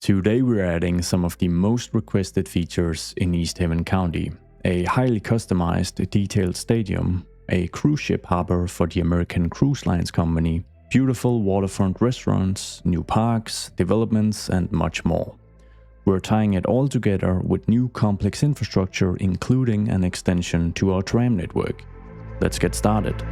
Today we're adding some of the most requested features in Easthaven County. A highly customized detailed stadium, a cruise ship harbor for the American Cruise Lines company, beautiful waterfront restaurants, new parks, developments and much more. We're tying it all together with new complex infrastructure, including an extension to our tram network. Let's get started.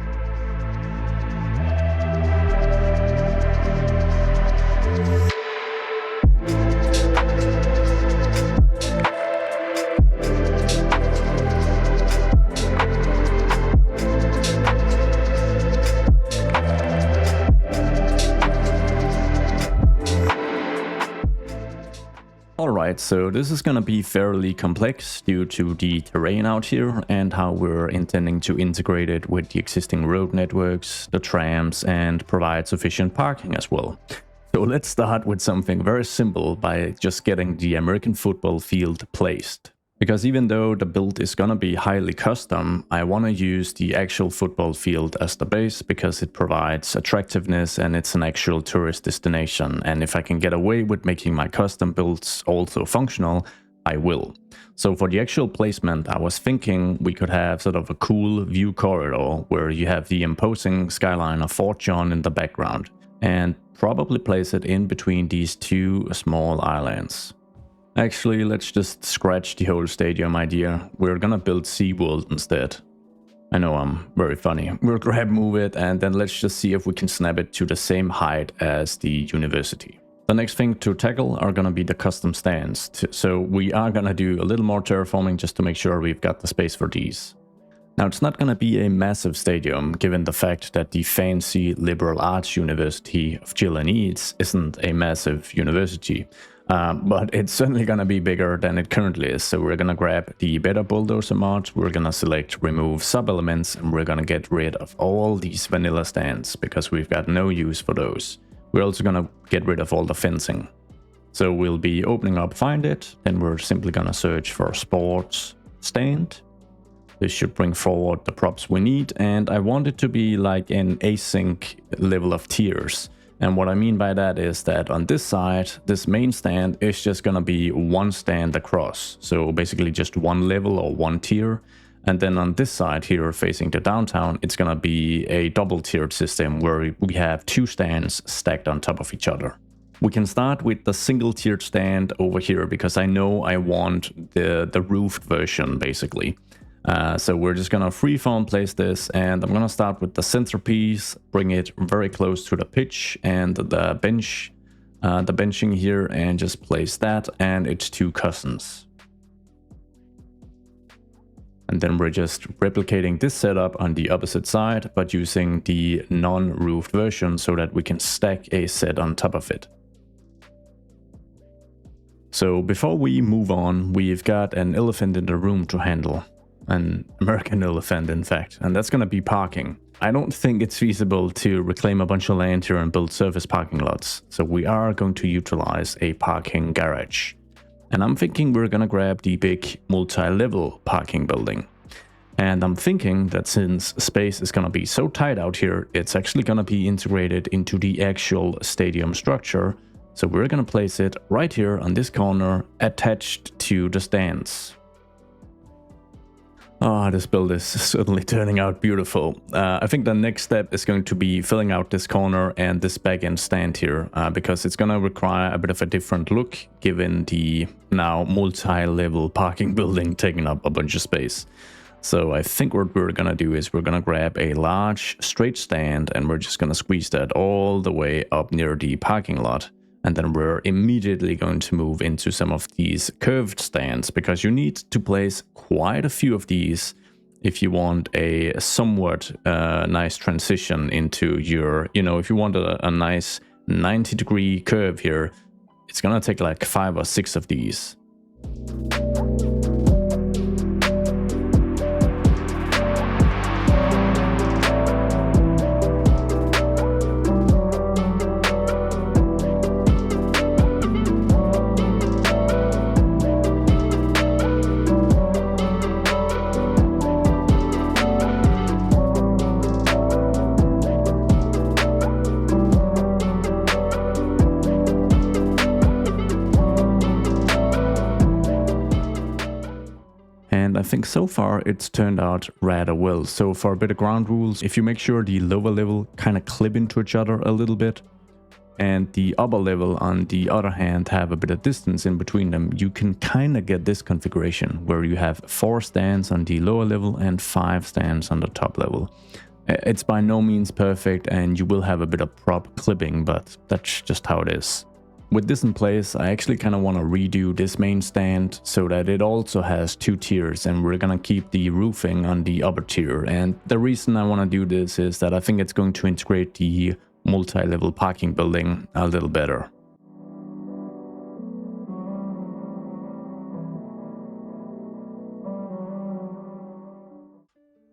Alright, so this is gonna be fairly complex due to the terrain out here and how we're intending to integrate it with the existing road networks, the trams, and provide sufficient parking as well. So let's start with something very simple by just getting the American football field placed. Because even though the build is gonna be highly custom, I wanna use the actual football field as the base because it provides attractiveness and it's an actual tourist destination. And if I can get away with making my custom builds also functional, I will. So for the actual placement, I was thinking we could have sort of a cool view corridor where you have the imposing skyline of Fort John in the background and probably place it in between these two small islands. Actually, let's just scratch the whole stadium idea. We're gonna build SeaWorld instead. I know I'm very funny. We'll grab move it and then let's just see if we can snap it to the same height as the university. The next thing to tackle are gonna be the custom stands. So we are gonna do a little more terraforming just to make sure we've got the space for these. Now it's not gonna be a massive stadium given the fact that the fancy liberal arts university of Jill and Eads isn't a massive university. But it's certainly gonna be bigger than it currently is, so we're gonna grab the better Bulldozer mod, we're gonna select remove sub-elements, and we're gonna get rid of all these vanilla stands, because we've got no use for those. We're also gonna get rid of all the fencing. So we'll be opening up Find It, then we're simply gonna search for Sports Stand. This should bring forward the props we need, and I want it to be like an async level of tiers. And what I mean by that is that on this side, this main stand is just gonna be one stand across. So basically just one level or one tier. And then on this side here facing the downtown, it's gonna be a double tiered system where we have two stands stacked on top of each other. We can start with the single tiered stand over here because I know I want the roofed version basically. So we're just gonna freeform place this, and I'm gonna start with the centerpiece, bring it very close to the pitch and the bench, the benching here, and just place that and its two cousins. And then we're just replicating this setup on the opposite side, but using the non-roofed version so that we can stack a set on top of it. So before we move on, we've got an elephant in the room to handle. An American elephant, in fact, and that's gonna be parking. I don't think it's feasible to reclaim a bunch of land here and build surface parking lots, so we are going to utilize a parking garage. And I'm thinking we're gonna grab the big multi-level parking building. And I'm thinking that since space is gonna be so tight out here, it's actually gonna be integrated into the actual stadium structure. So we're gonna place it right here on this corner, attached to the stands. Ah, this build is certainly turning out beautiful. I think the next step is going to be filling out this corner and this back end stand here, because it's going to require a bit of a different look given the now multi-level parking building taking up a bunch of space. So I think what we're going to do is we're going to grab a large straight stand and we're just going to squeeze that all the way up near the parking lot. And then we're immediately going to move into some of these curved stands because you need to place quite a few of these if you want a somewhat nice transition into your, if you want a nice 90-degree curve here, it's gonna take like 5 or 6 of these. I think so far it's turned out rather well. So for a bit of ground rules, if you make sure the lower level kind of clip into each other a little bit, and the upper level on the other hand have a bit of distance in between them, you can kind of get this configuration where you have 4 stands on the lower level and 5 stands on the top level. It's by no means perfect and you will have a bit of prop clipping, but that's just how it is. With this in place, I actually kind of want to redo this main stand so that it also has 2 tiers, and we're gonna keep the roofing on the upper tier. And the reason I want to do this is that I think it's going to integrate the multi-level parking building a little better.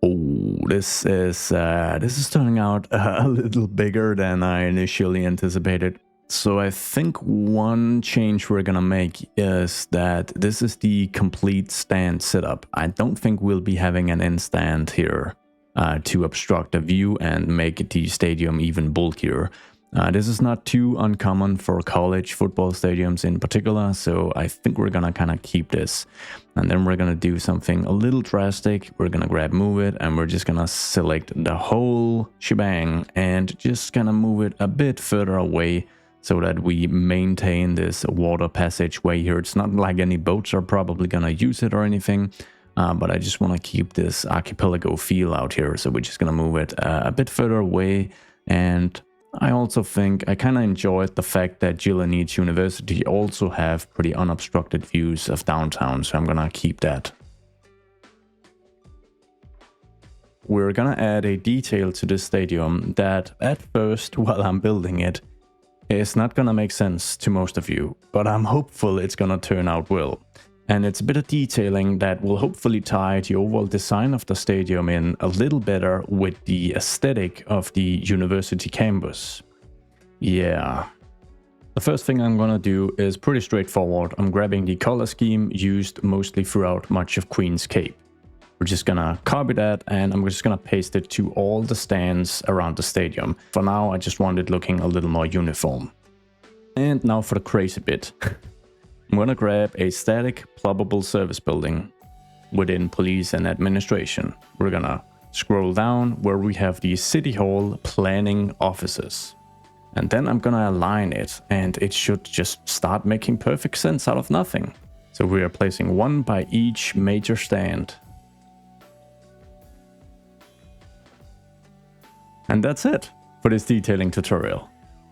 Oh, this is turning out a little bigger than I initially anticipated. So I think one change we're gonna make is that this is the complete stand setup. I don't think we'll be having an end stand here to obstruct the view and make the stadium even bulkier. This is not too uncommon for college football stadiums in particular, so I think we're gonna kind of keep this. And then we're gonna do something a little drastic. We're gonna move it, and we're just gonna select the whole shebang and just gonna move it a bit further away so that we maintain this water passageway here. It's not like any boats are probably gonna use it or anything, but I just want to keep this archipelago feel out here, so we're just gonna move it a bit further away. And I also think I kind of enjoyed the fact that Jill and Eats University also have pretty unobstructed views of downtown, so I'm gonna keep that. We're gonna add a detail to this stadium that at first, while I'm building it, it's not gonna make sense to most of you, but I'm hopeful it's gonna turn out well. And it's a bit of detailing that will hopefully tie the overall design of the stadium in a little better with the aesthetic of the university campus. Yeah. The first thing I'm gonna do is pretty straightforward. I'm grabbing the color scheme used mostly throughout much of Queen's Cape. We're just gonna copy that, and I'm just gonna paste it to all the stands around the stadium. For now, I just want it looking a little more uniform. And now for the crazy bit. I'm gonna grab a static ploppable service building within police and administration. We're gonna scroll down where we have the City Hall planning offices. And then I'm gonna align it, and it should just start making perfect sense out of nothing. So we are placing one by each major stand. And that's it for this detailing tutorial.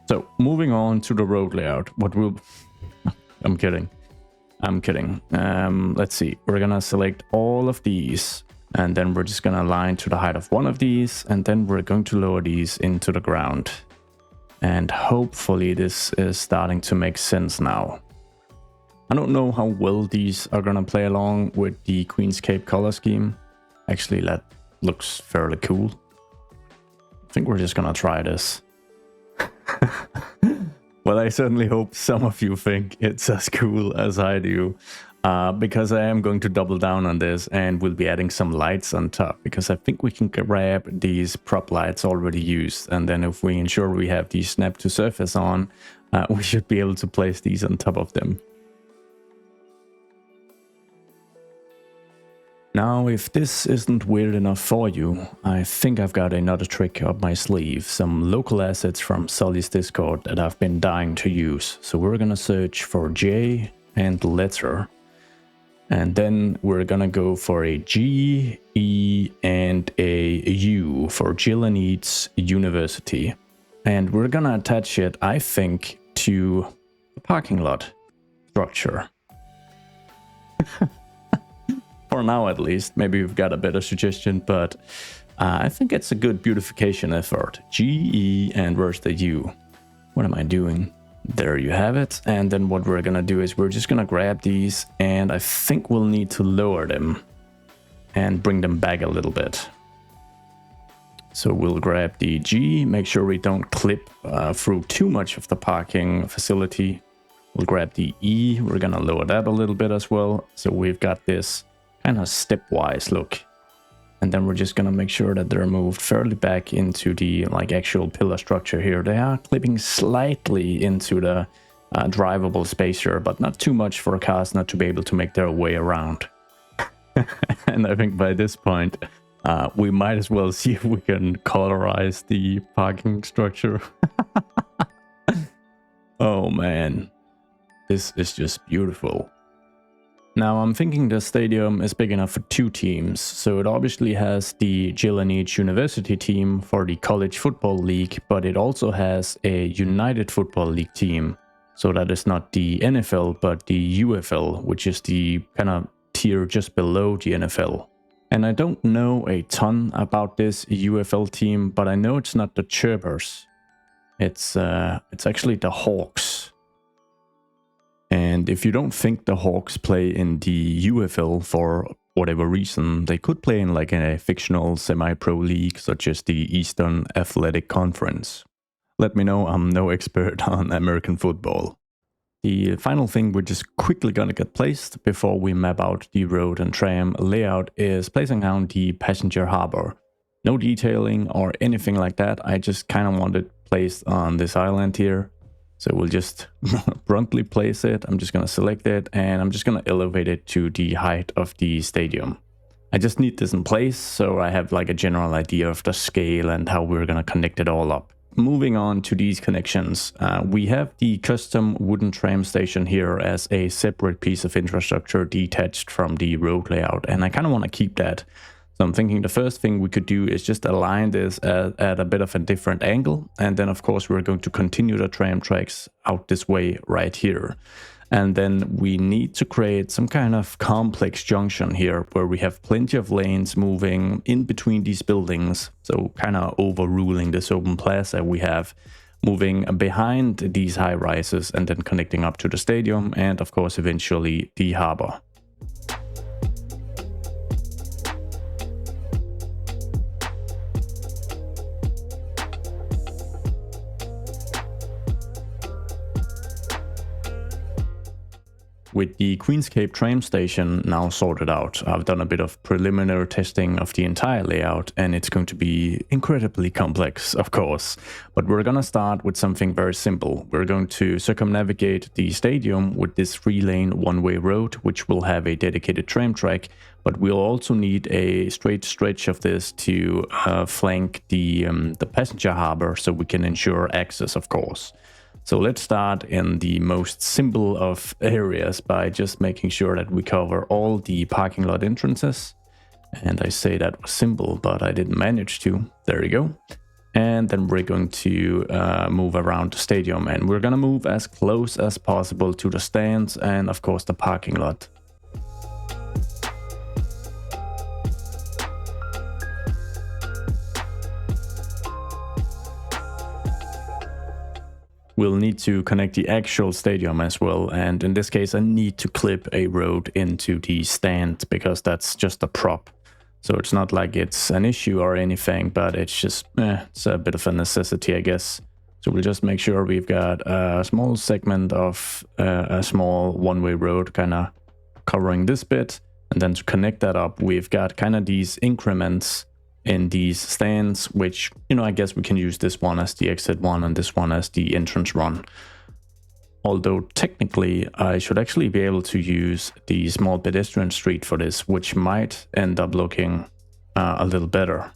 So moving on to the road layout, I'm kidding. Let's see, we're gonna select all of these, and then we're just gonna align to the height of one of these, and then we're going to lower these into the ground. And hopefully this is starting to make sense now. I don't know how well these are gonna play along with the Queen's Cape color scheme. Actually, that looks fairly cool. I think we're just gonna try this. Well, I certainly hope some of you think it's as cool as I do, because I am going to double down on this, and we'll be adding some lights on top, because I think we can grab these prop lights already used, and then if we ensure we have the snap to surface on, we should be able to place these on top of them. Now, if this isn't weird enough for you, I think I've got another trick up my sleeve. Some local assets from Sully's Discord that I've been dying to use. So we're gonna search for J and letter. And then we're gonna go for a G, E, and a U for Jill and Eats University. And we're gonna attach it, I think, to the parking lot structure. For now at least. Maybe you've got a better suggestion, but I think it's a good beautification effort. G, E, and where's the U? What am I doing? There you have it. And then what we're gonna do is we're just gonna grab these, and I think we'll need to lower them and bring them back a little bit. So we'll grab the G, make sure we don't clip through too much of the parking facility. We'll grab the E, we're gonna lower that a little bit as well. So we've got this kind of stepwise look, and then we're just gonna make sure that they're moved fairly back into the actual pillar structure here. They are clipping slightly into the drivable space here, but not too much for cars not to be able to make their way around. And I think by this point, we might as well see if we can colorize the parking structure. Oh man, this is just beautiful. Now I'm thinking the stadium is big enough for 2 teams, so it obviously has the Gillaniche University team for the College Football League, but it also has a United Football League team. So that is not the NFL, but the UFL, which is the kind of tier just below the NFL. And I don't know a ton about this UFL team, but I know it's not the Chirpers. It's actually the Hawks. And if you don't think the Hawks play in the UFL for whatever reason, they could play in like a fictional semi-pro league such as the Eastern Athletic Conference. Let me know, I'm no expert on American football. The final thing we're just quickly gonna get placed before we map out the road and tram layout is placing down the passenger harbor. No detailing or anything like that, I just kind of want it placed on this island here. So we'll just bluntly place it. I'm just going to select it and I'm just going to elevate it to the height of the stadium. I just need this in place so I have like a general idea of the scale and how we're going to connect it all up. Moving on to these connections, we have the custom wooden tram station here as a separate piece of infrastructure detached from the road layout, and I kind of want to keep that. So I'm thinking the first thing we could do is just align this at a bit of a different angle. And then of course we're going to continue the tram tracks out this way right here. And then we need to create some kind of complex junction here where we have plenty of lanes moving in between these buildings. So kind of overruling this open plaza we have, moving behind these high rises and then connecting up to the stadium and of course eventually the harbor. With the Queenscape tram station now sorted out, I've done a bit of preliminary testing of the entire layout, and it's going to be incredibly complex, of course. But we're gonna start with something very simple. We're going to circumnavigate the stadium with this 3-lane one-way road, which will have a dedicated tram track, but we'll also need a straight stretch of this to flank the passenger harbor so we can ensure access, of course. So let's start in the most simple of areas by just making sure that we cover all the parking lot entrances. And I say that was simple, but I didn't manage to. There we go. And then we're going to move around the stadium, and we're gonna move as close as possible to the stands and of course the parking lot. We'll need to connect the actual stadium as well, and in this case I need to clip a road into the stand because that's just a prop. So it's not like it's an issue or anything, but it's just, it's a bit of a necessity, I guess. So we'll just make sure we've got a small segment of a small one-way road kind of covering this bit, and then to connect that up we've got kind of these increments in these stands, which, you know, I guess we can use this one as the exit one and this one as the entrance one. Although technically I should actually be able to use the small pedestrian street for this, which might end up looking a little better.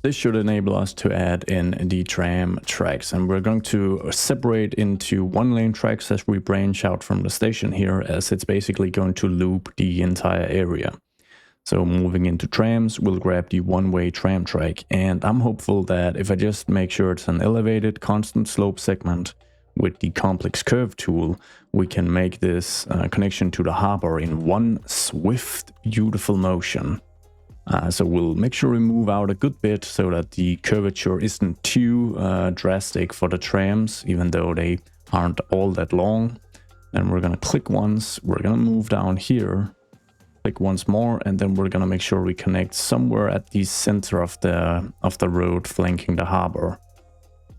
This should enable us to add in the tram tracks, and we're going to separate into 1-lane tracks as we branch out from the station here, as it's basically going to loop the entire area. So moving into trams, we'll grab the 1-way tram track, and I'm hopeful that if I just make sure it's an elevated constant slope segment with the complex curve tool, we can make this connection to the harbor in one swift, beautiful motion. So we'll make sure we move out a good bit so that the curvature isn't too drastic for the trams, even though they aren't all that long. And we're gonna click once, we're gonna move down here, click once more, and then we're gonna make sure we connect somewhere at the center of the road flanking the harbor.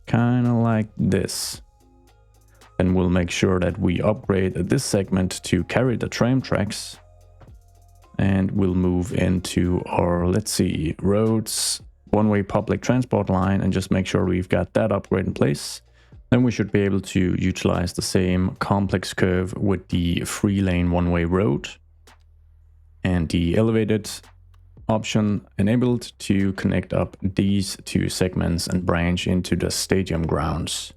Kind of like this. Then we'll make sure that we upgrade this segment to carry the tram tracks. And we'll move into our, let's see, roads, 1-way public transport line, and just make sure we've got that upgrade in place. Then we should be able to utilize the same complex curve with the 3-lane one-way road and the elevated option enabled to connect up these two segments and branch into the stadium grounds.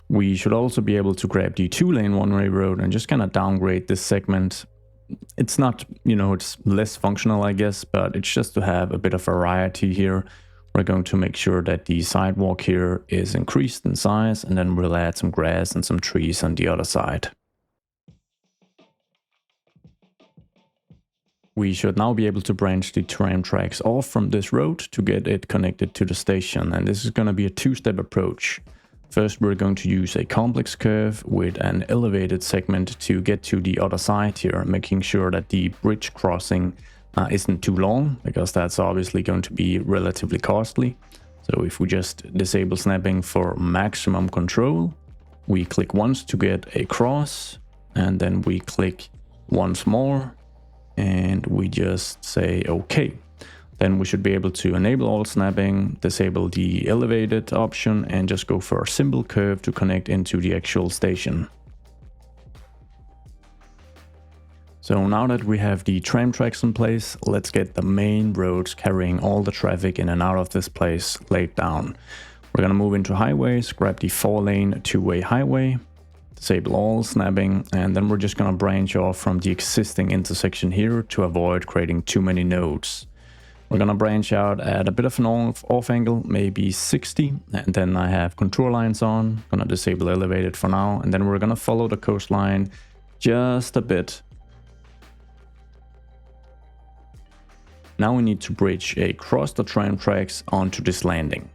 We should also be able to grab the 2-lane one-way road and just kind of downgrade this segment. It's not, it's less functional, I guess, but it's just to have a bit of variety here. We're going to make sure that the sidewalk here is increased in size, and then we'll add some grass and some trees on the other side. We should now be able to branch the tram tracks off from this road to get it connected to the station, and this is going to be a two-step approach. First, we're going to use a complex curve with an elevated segment to get to the other side here, making sure that the bridge crossing isn't too long, because that's obviously going to be relatively costly. So if we just disable snapping for maximum control, we click once to get a cross, and then we click once more, and we just say OK. Then we should be able to enable all snapping, disable the elevated option, and just go for a simple curve to connect into the actual station. So now that we have the tram tracks in place, let's get the main roads carrying all the traffic in and out of this place laid down. We're going to move into highways, grab the 4-lane two-way highway, disable all snapping, and then we're just going to branch off from the existing intersection here to avoid creating too many nodes. We're going to branch out at a bit of an off angle, maybe 60, and then I have contour lines on. Going to disable elevated for now, and then we're going to follow the coastline just a bit. Now we need to bridge across the tram tracks onto this landing.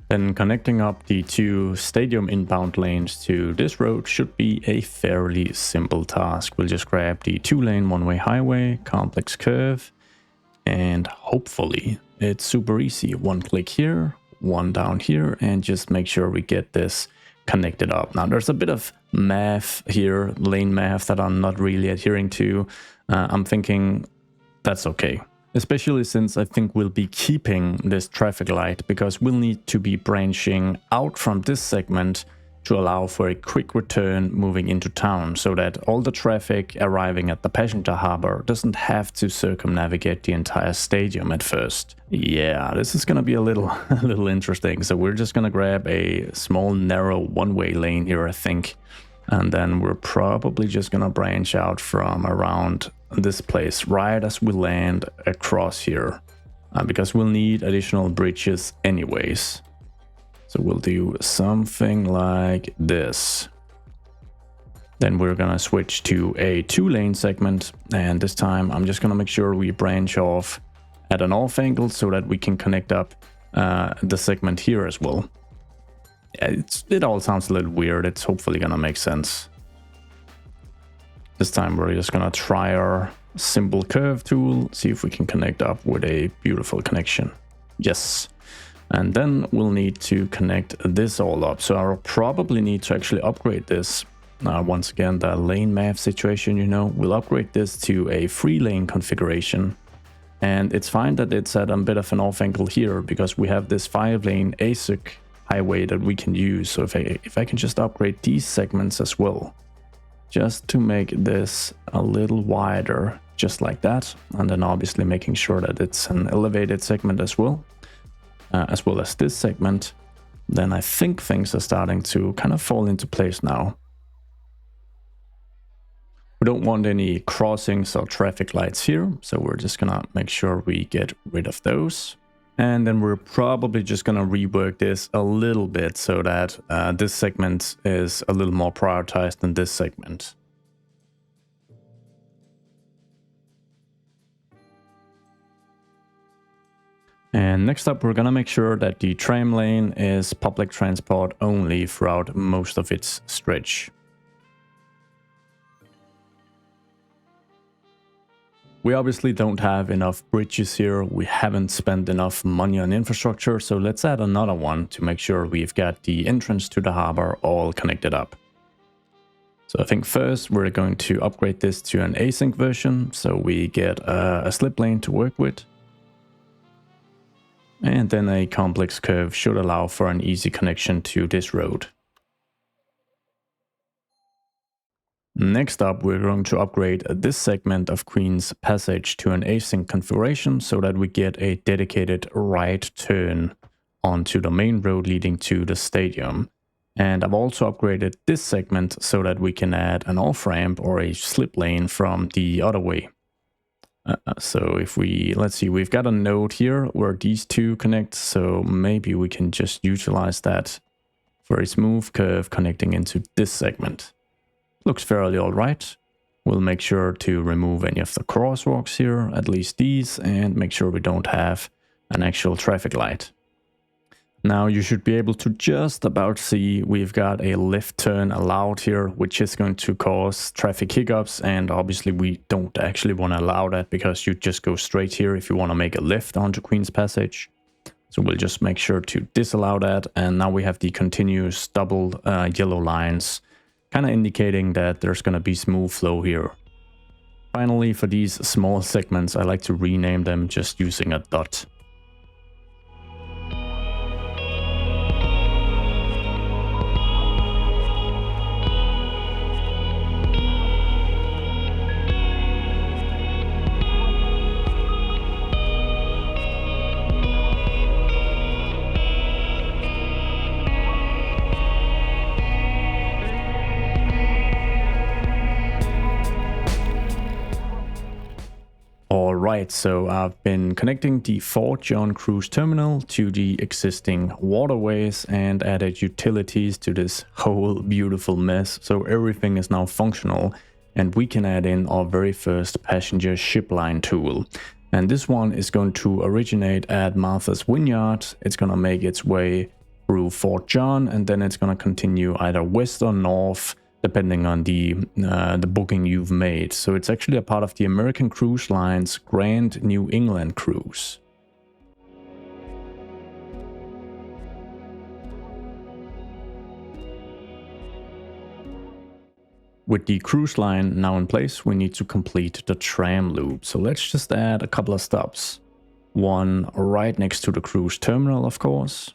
Then connecting up the two stadium inbound lanes to this road should be a fairly simple task. We'll just grab the 2-lane one-way highway, complex curve, and hopefully it's super easy. One click here, one down here, and just make sure we get this connected up. Now there's a bit of math here, lane math, that I'm not really adhering to. I'm thinking that's okay, especially since I think we'll be keeping this traffic light, because we'll need to be branching out from this segment to allow for a quick return moving into town, so that all the traffic arriving at the passenger harbor doesn't have to circumnavigate the entire stadium at first. Yeah, this is gonna be a little interesting. So we're just gonna grab a small narrow one-way lane here, I think, and then we're probably just gonna branch out from around this place right as we land across here, because we'll need additional bridges anyways. So we'll do something like this. Then we're gonna switch to a 2-lane segment, and this time I'm just gonna make sure we branch off at an off angle so that we can connect up the segment here as well. It all sounds a little weird. It's hopefully gonna make sense. This time we're just gonna try our simple curve tool, see if we can connect up with a beautiful connection. Yes. And then we'll need to connect this all up. So I'll probably need to actually upgrade this. Once again, the lane math situation, we'll upgrade this to a 3-lane configuration. And it's fine that it's at a bit of an off angle here, because we have this 5-lane ASIC highway that we can use. So if I can just upgrade these segments as well, just to make this a little wider, just like that. And then obviously making sure that it's an elevated segment as well as this segment, then I think things are starting to kind of fall into place now. We don't want any crossings or traffic lights here, so we're just gonna make sure we get rid of those. And then we're probably just gonna rework this a little bit so that this segment is a little more prioritized than this segment. And next up, we're gonna make sure that the tram lane is public transport only throughout most of its stretch. We obviously don't have enough bridges here. We haven't spent enough money on infrastructure, so let's add another one to make sure we've got the entrance to the harbor all connected up. So I think first we're going to upgrade this to an async version, so we get a slip lane to work with. And then a complex curve should allow for an easy connection to this road. Next up, we're going to upgrade this segment of Queen's Passage to an async configuration so that we get a dedicated right turn onto the main road leading to the stadium. And I've also upgraded this segment so that we can add an off-ramp or a slip lane from the other way. So if let's see, we've got a node here where these two connect, so maybe we can just utilize that for a smooth curve connecting into this segment. Looks fairly alright. We'll make sure to remove any of the crosswalks here, at least these, and make sure we don't have an actual traffic light. Now you should be able to just about see we've got a left turn allowed here, which is going to cause traffic hiccups, and obviously we don't actually want to allow that because you just go straight here if you want to make a left onto Queen's Passage. So we'll just make sure to disallow that, and now we have the continuous double yellow lines, kind of indicating that there's going to be smooth flow here. Finally, for these small segments, I like to rename them just using a dot. Alright, so I've been connecting the Fort John Cruise Terminal to the existing waterways and added utilities to this whole beautiful mess, so everything is now functional and we can add in our very first passenger ship line tool. And this one is going to originate at Martha's Vineyard. It's going to make its way through Fort John and then it's going to continue either west or north, depending on the booking you've made. So it's actually a part of the American Cruise Line's Grand New England Cruise. With the cruise line now in place, we need to complete the tram loop. So let's just add a couple of stops. One right next to the cruise terminal, of course.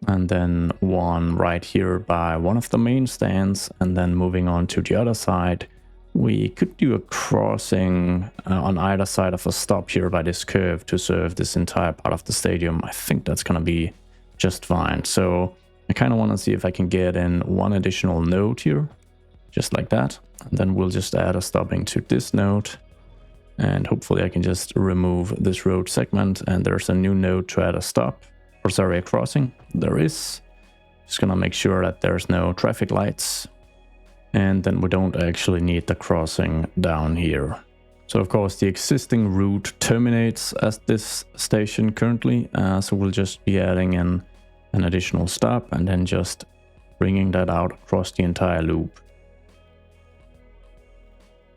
And then one right here by one of the main stands, and then moving on to the other side. We could do a crossing on either side of a stop here by this curve to serve this entire part of the stadium. I think that's going to be just fine. So I kind of want to see if I can get in one additional node here, just like that. And then we'll just add a stopping to this node. And hopefully I can just remove this road segment, and there's a new node to add a stop. Or sorry, a crossing. There is. Just gonna make sure that there's no traffic lights. And then we don't actually need the crossing down here. So of course the existing route terminates at this station currently. So we'll just be adding in an additional stop and then just bringing that out across the entire loop.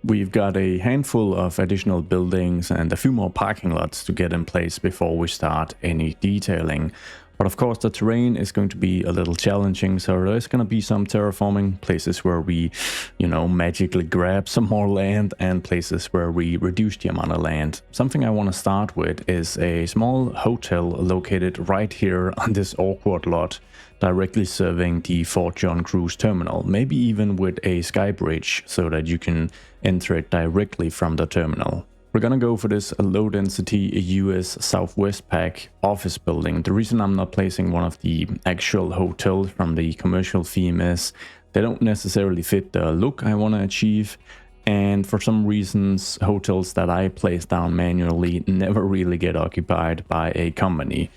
We've got a handful of additional buildings and a few more parking lots to get in place before we start any detailing. But of course the terrain is going to be a little challenging, so there's going to be some terraforming, places where we, magically grab some more land, and places where we reduce the amount of land. Something I want to start with is a small hotel located right here on this awkward lot, directly serving the Fort John Cruise Terminal, maybe even with a sky bridge so that you can enter it directly from the terminal. We're gonna go for this low-density US Southwest Pack office building. The reason I'm not placing one of the actual hotels from the commercial theme is they don't necessarily fit the look I want to achieve, and for some reasons hotels that I place down manually never really get occupied by a company,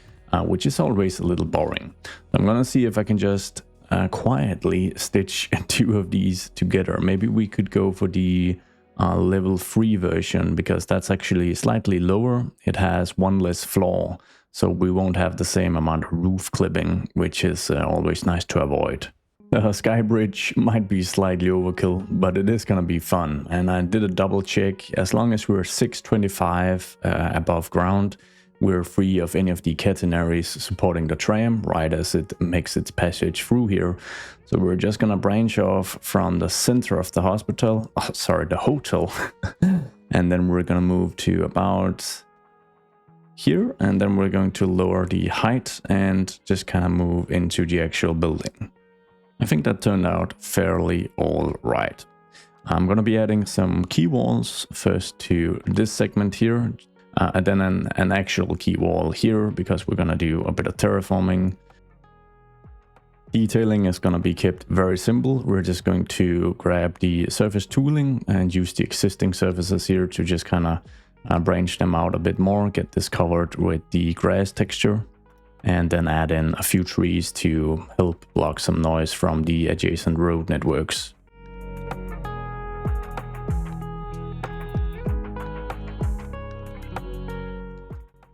which is always a little boring. I'm gonna see if I can just quietly stitch two of these together. Maybe we could go for the level 3 version, because that's actually slightly lower. It has one less floor, so we won't have the same amount of roof clipping, which is always nice to avoid. The sky bridge might be slightly overkill, but it is gonna be fun. And I did a double check. As long as we're 625 above ground, we're free of any of the catenaries supporting the tram right as it makes its passage through here. So we're just gonna branch off from the center of the hospital, the hotel, and then we're gonna move to about here, and then we're going to lower the height and just kind of move into the actual building. I think that turned out fairly all right. I'm going to be adding some key walls first to this segment here, and then an actual key wall here, because we're going to do a bit of terraforming. Detailing is going to be kept very simple. We're just going to grab the surface tooling and use the existing surfaces here to just kind of branch them out a bit more, get this covered with the grass texture, and then add in a few trees to help block some noise from the adjacent road networks.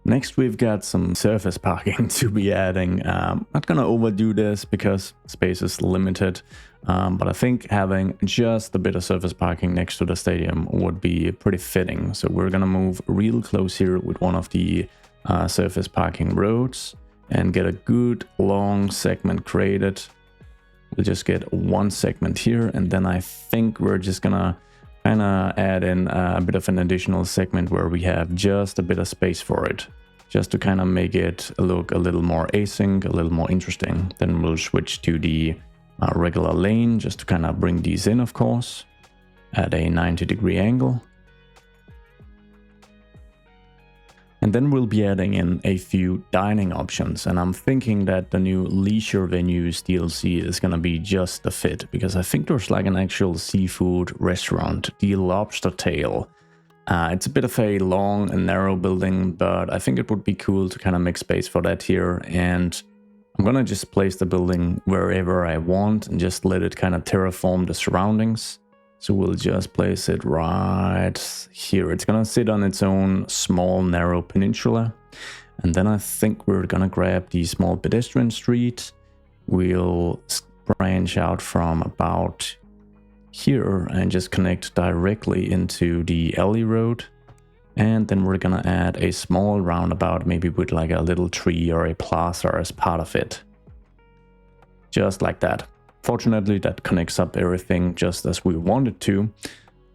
Next, we've got some surface parking to be adding. Not gonna overdo this because space is limited, but I think having just a bit of surface parking next to the stadium would be pretty fitting. So we're gonna move real close here with one of the surface parking roads and get a good long segment created. We'll just get one segment here, and then I think we're just gonna kind of add in a bit of an additional segment where we have just a bit of space for it, just to kind of make it look a little more async, a little more interesting. Then we'll switch to the regular lane just to kind of bring these in, of course, at a 90-degree angle. And then we'll be adding in a few dining options, and I'm thinking that the new Leisure Venues DLC is gonna be just the fit, because I think there's like an actual seafood restaurant, the Lobster Tail. It's a bit of a long and narrow building, but I think it would be cool to kind of make space for that here, and I'm gonna just place the building wherever I want and just let it kind of terraform the surroundings. So we'll just place it right here. It's gonna sit on its own small narrow peninsula. And then I think we're gonna grab the small pedestrian street. We'll branch out from about here and just connect directly into the alley road. And then we're gonna add a small roundabout, maybe with like a little tree or a plaza as part of it. Just like that. Fortunately, that connects up everything just as we wanted to.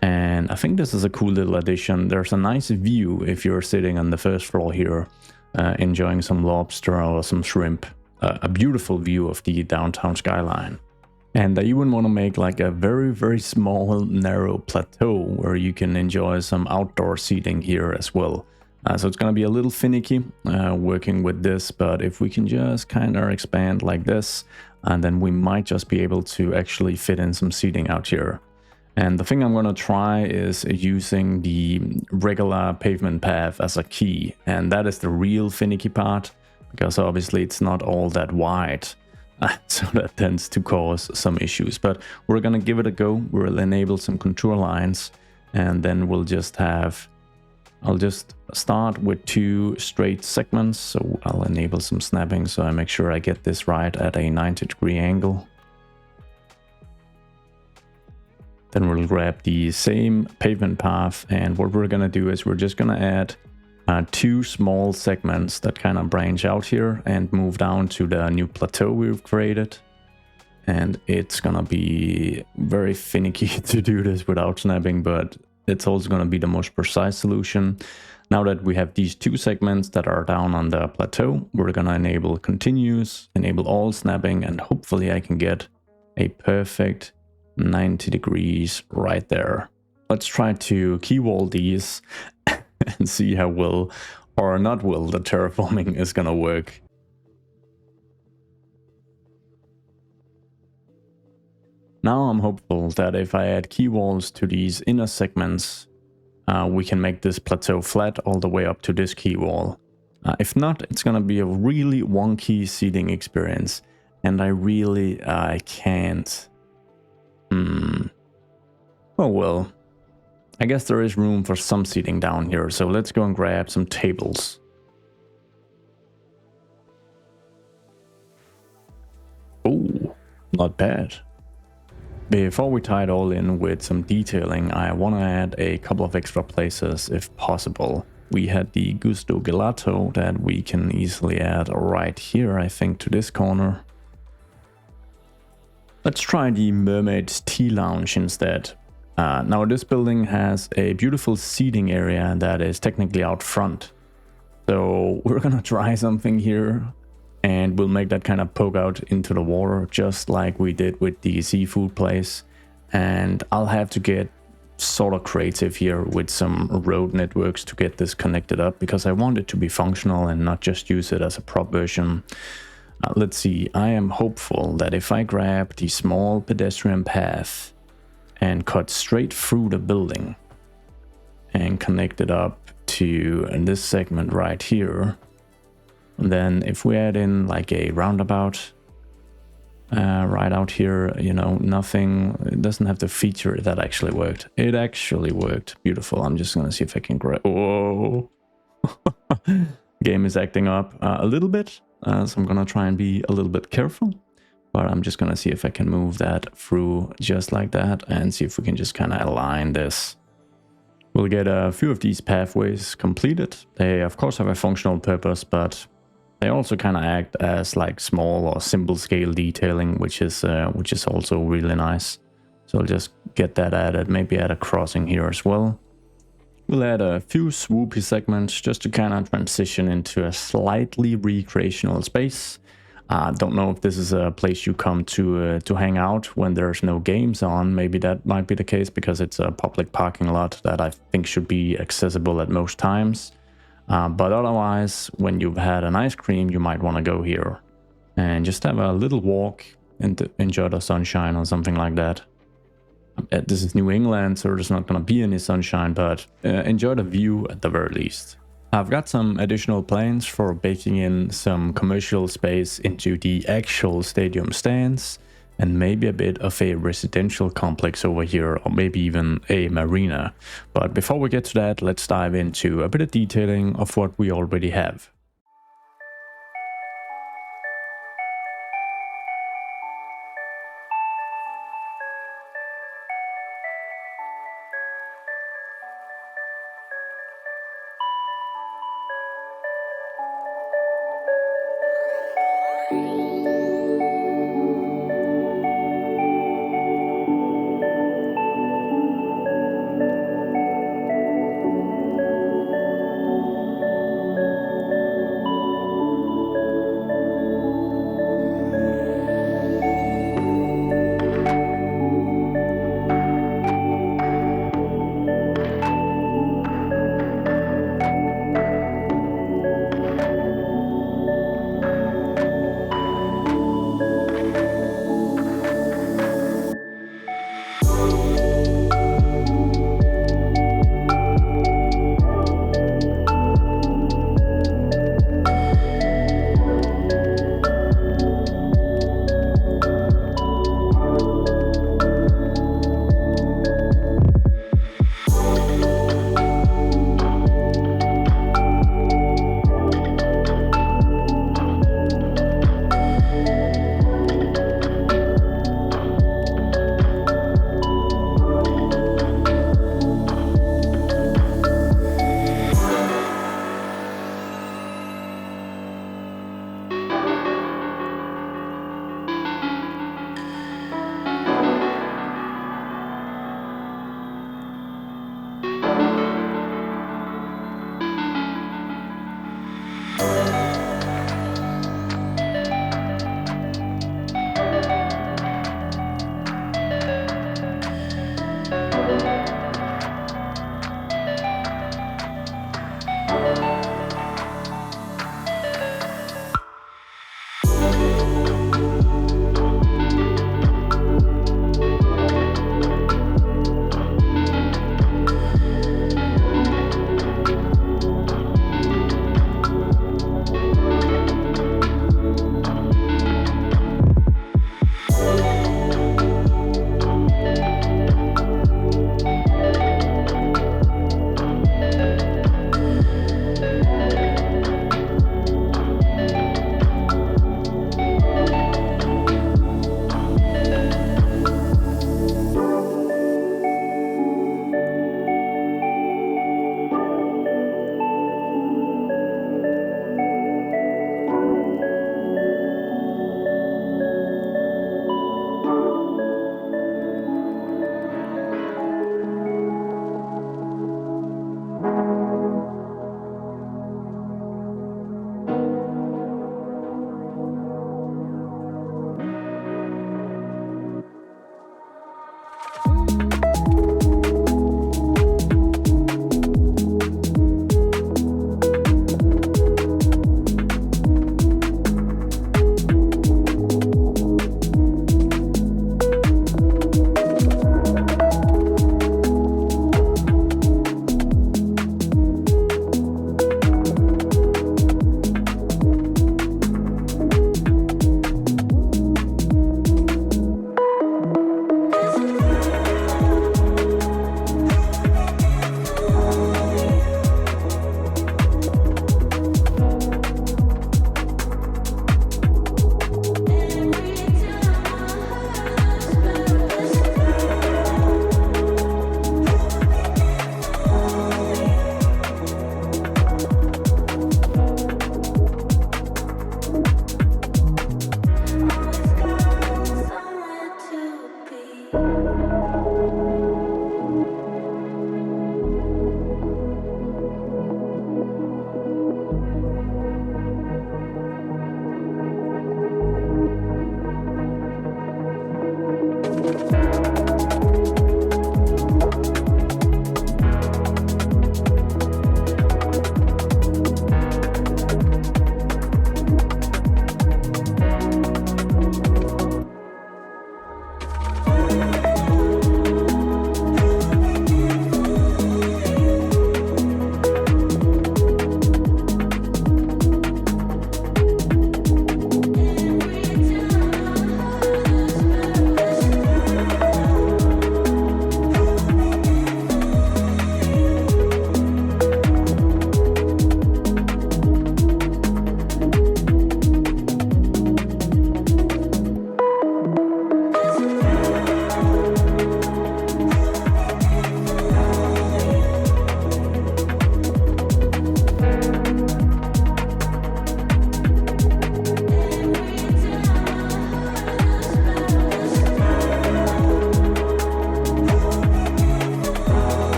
And I think this is a cool little addition. There's a nice view if you're sitting on the first floor here, enjoying some lobster or some shrimp. A beautiful view of the downtown skyline. And I even want to make like a very, very small, narrow plateau where you can enjoy some outdoor seating here as well. So it's going to be a little finicky working with this, but if we can just kind of expand like this, and then we might just be able to actually fit in some seating out here. And the thing I'm going to try is using the regular pavement path as a key, and that is the real finicky part, because obviously it's not all that wide. So that tends to cause some issues, but we're going to give it a go. We'll enable some contour lines, and then we'll just have, I'll just start with 2 straight segments. So I'll enable some snapping so I make sure I get this right at a 90-degree angle. Then we'll grab the same pavement path, and what we're going to do is we're just going to add 2 small segments that kind of branch out here and move down to the new plateau we've created. And it's gonna be very finicky to do this without snapping, but it's also gonna be the most precise solution. Now that we have these 2 segments that are down on the plateau, we're gonna enable continuous, enable all snapping, and hopefully I can get a perfect 90 degrees right there. Let's try to key wall these and see how well or not well the terraforming is gonna work. Now I'm hopeful that if I add key walls to these inner segments, we can make this plateau flat all the way up to this key wall. If not, it's gonna be a really wonky seating experience, and I can't. Oh well. I guess there is room for some seating down here, so let's go and grab some tables. Oh, not bad. Before we tie it all in with some detailing, I want to add a couple of extra places if possible. we had the Gusto Gelato that we can easily add right here, I think, to this corner. Let's try the Mermaid's Tea Lounge instead. Now this building has a beautiful seating area that is technically out front. So we're gonna try something here and we'll make that kind of poke out into the water just like we did with the seafood place. And I'll have to get sort of creative here with some road networks to get this connected up because I want it to be functional and not just use it as a prop version. Let's see, I am hopeful that if I grab the small pedestrian path and cut straight through the building and connect it up to this segment right here, then if we add in like a roundabout right out here, you know, nothing, it doesn't have the feature that actually worked. It actually worked. Beautiful. I'm just gonna see if I can grab, whoa. Game is acting up a little bit, so I'm gonna try and be a little bit careful, but I'm just gonna see if I can move that through just like that and see if we can just kind of align this. We'll get a few of these pathways completed. They of course have a functional purpose, but they also kind of act as like small or simple scale detailing, which is also really nice. So I'll just get that added, maybe add a crossing here as well. We'll add a few swoopy segments just to kind of transition into a slightly recreational space. Don't know if this is a place you come to hang out when there's no games on. Maybe that might be the case because it's a public parking lot that I think should be accessible at most times. But otherwise, when you've had an ice cream, you might want to go here and just have a little walk and enjoy the sunshine or something like that. This is New England, so there's not going to be any sunshine, but enjoy the view at the very least. I've got some additional plans for baking in some commercial space into the actual stadium stands, and maybe a bit of a residential complex over here, or maybe even a marina. But before we get to that, let's dive into a bit of detailing of what we already have.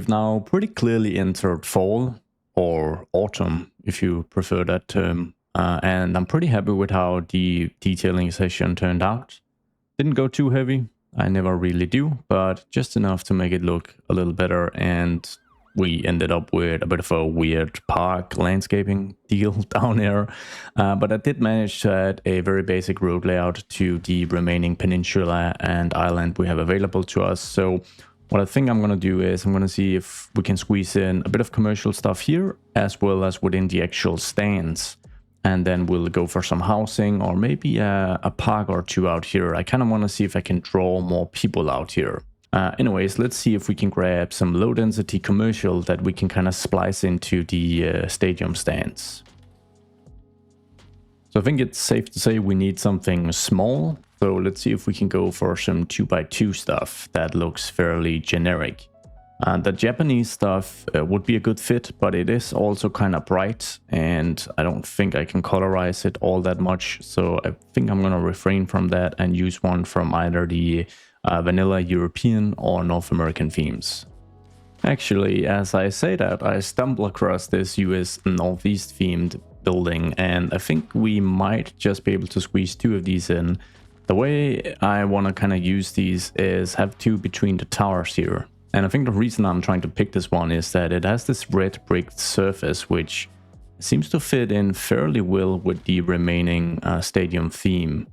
we've now pretty clearly entered fall, or autumn if you prefer that term, and I'm pretty happy with how the detailing session turned out. Didn't go too heavy, I never really do, but just enough to make it look a little better, and we ended up with a bit of a weird park landscaping deal down there. But I did manage to add a very basic road layout to the remaining peninsula and island we have available to us. So what I think I'm going to do is I'm going to see if we can squeeze in a bit of commercial stuff here, as well as within the actual stands. And then we'll go for some housing or maybe a park or two out here. I kind of want to see if I can draw more people out here. Anyways, let's see if we can grab some low density commercial that we can kind of splice into the stadium stands. So I think it's safe to say we need something small. So let's see if we can go for some 2x2 stuff that looks fairly generic. The Japanese stuff would be a good fit, but it is also kind of bright and I don't think I can colorize it all that much. So I think I'm going to refrain from that and use one from either the vanilla European or North American themes. Actually, as I say that, I stumble across this US Northeast themed building, and I think we might just be able to squeeze two of these in. The way I want to kind of use these is have two between the towers here. And I think the reason I'm trying to pick this one is that it has this red brick surface, which seems to fit in fairly well with the remaining stadium theme.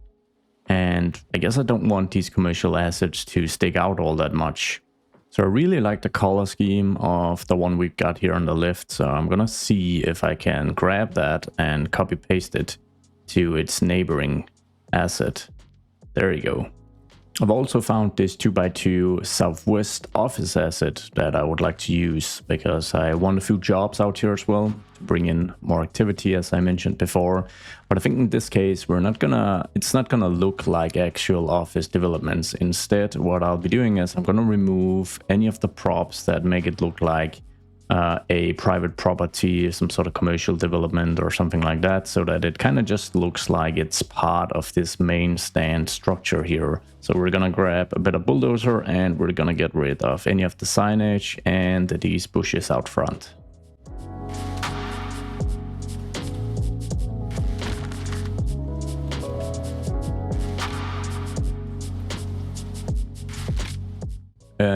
And I guess I don't want these commercial assets to stick out all that much. So I really like the color scheme of the one we've got here on the left. So I'm gonna see if I can grab that and copy paste it to its neighboring asset. There you go. I've also found this 2x2 Southwest office asset that I would like to use because I want a few jobs out here as well to bring in more activity, as I mentioned before. But I think in this case, it's not gonna look like actual office developments. Instead, what I'll be doing is I'm gonna remove any of the props that make it look like a private property, some sort of commercial development or something like that, so that it kind of just looks like it's part of this main stand structure here. So we're gonna grab a bit of Bulldozer and we're gonna get rid of any of the signage and these bushes out front.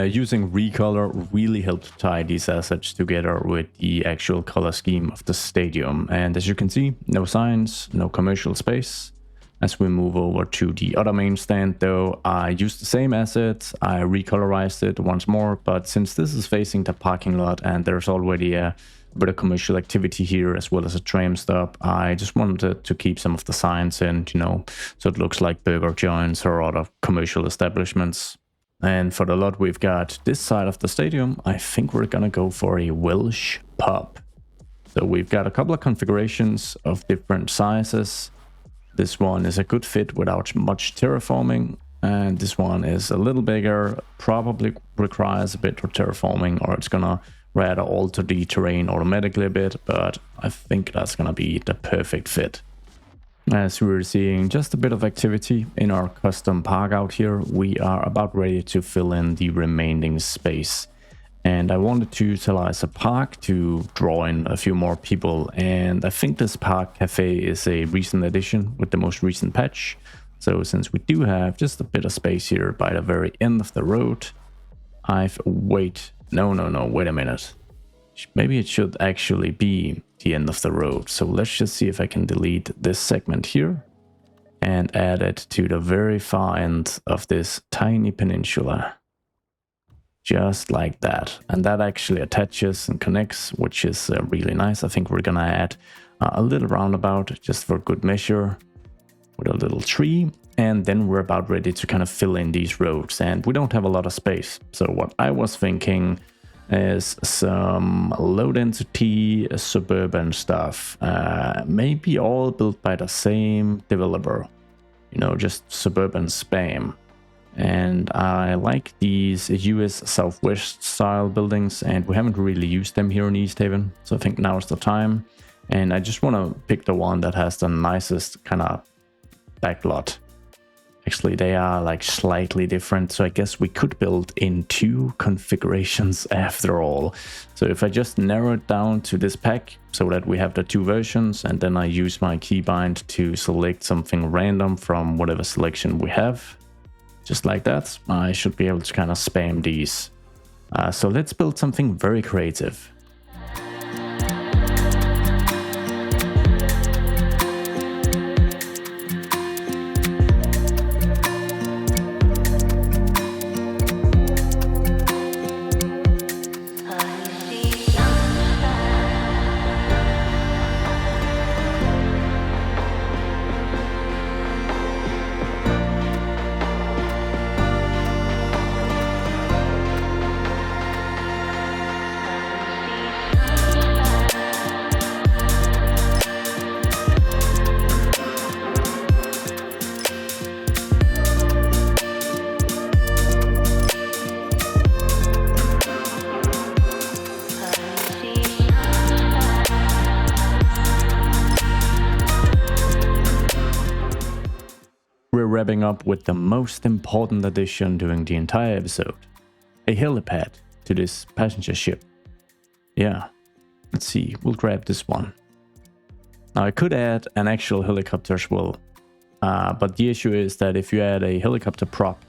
Using recolor really helped tie these assets together with the actual color scheme of the stadium. And as you can see, no signs, no commercial space. As we move over to the other main stand though, I used the same assets, I recolorized it once more, but since this is facing the parking lot and there's already a bit of commercial activity here as well as a tram stop, I just wanted to keep some of the signs in, you know, so it looks like burger joints or other commercial establishments. And for the lot we've got this side of the stadium, I think we're gonna go for a Welsh pub. So we've got a couple of configurations of different sizes. This one is a good fit without much terraforming, and this one is a little bigger, probably requires a bit of terraforming, or it's gonna rather alter the terrain automatically a bit, but I think that's gonna be the perfect fit. As we're seeing just a bit of activity in our custom park out here, we are about ready to fill in the remaining space. And I wanted to utilize a park to draw in a few more people, and I think this park cafe is a recent addition with the most recent patch. So since we do have just a bit of space here by the very end of the road, wait a minute. Maybe it should actually be the end of the road. So let's just see if I can delete this segment here and add it to the very far end of this tiny peninsula. Just like that. And that actually attaches and connects, which is really nice. I think we're gonna add a little roundabout just for good measure with a little tree. And then we're about ready to kind of fill in these roads. And we don't have a lot of space. So what I was thinking is some low density suburban stuff, maybe all built by the same developer, you know, just suburban spam. And I like these US Southwest style buildings, and we haven't really used them here in Easthaven, so I think now's the time. And I just want to pick the one that has the nicest kind of backlot. Actually, they are like slightly different, so I guess we could build in 2 configurations after all. So if I just narrow it down to this pack so that we have the 2 versions, and then I use my keybind to select something random from whatever selection we have, just like that, I should be able to kind of spam these. So let's build something very creative. We're wrapping up with the most important addition during the entire episode. A helipad to this passenger ship. Yeah, let's see, we'll grab this one. Now I could add an actual helicopter as well, but the issue is that if you add a helicopter prop,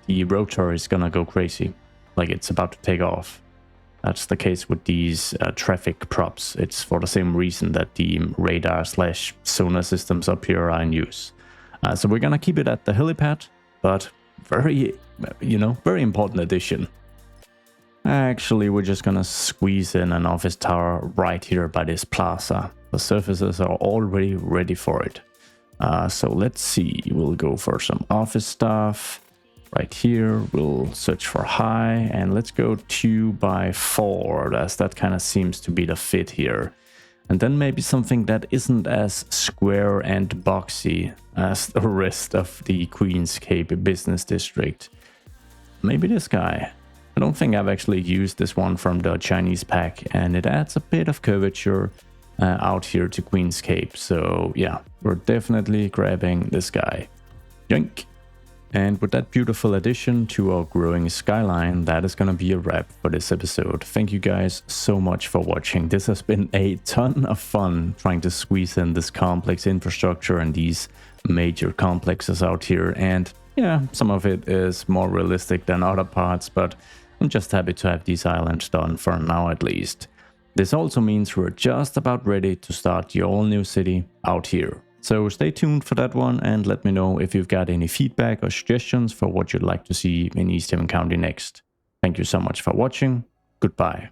the rotor is gonna go crazy, like it's about to take off. That's the case with these traffic props. It's for the same reason that the radar/sonar systems up here are in use. So we're gonna keep it at the helipad, but very important addition. Actually, we're just gonna squeeze in an office tower right here by this plaza. The surfaces are already ready for it. So let's see, we'll go for some office stuff. Right here, we'll search for high, and let's go 2x4, as that kind of seems to be the fit here. And then maybe something that isn't as square and boxy as the rest of the Queenscape business district. Maybe this guy. I don't think I've actually used this one from the Chinese pack, and it adds a bit of curvature out here to Queenscape. So yeah, we're definitely grabbing this guy. Yoink! And with that beautiful addition to our growing skyline, that is gonna be a wrap for this episode. Thank you guys so much for watching. This has been a ton of fun trying to squeeze in this complex infrastructure and these major complexes out here. And yeah, some of it is more realistic than other parts, but I'm just happy to have these islands done for now at least. This also means we're just about ready to start the all new city out here. So stay tuned for that one and let me know if you've got any feedback or suggestions for what you'd like to see in Easthaven County next. Thank you so much for watching. Goodbye.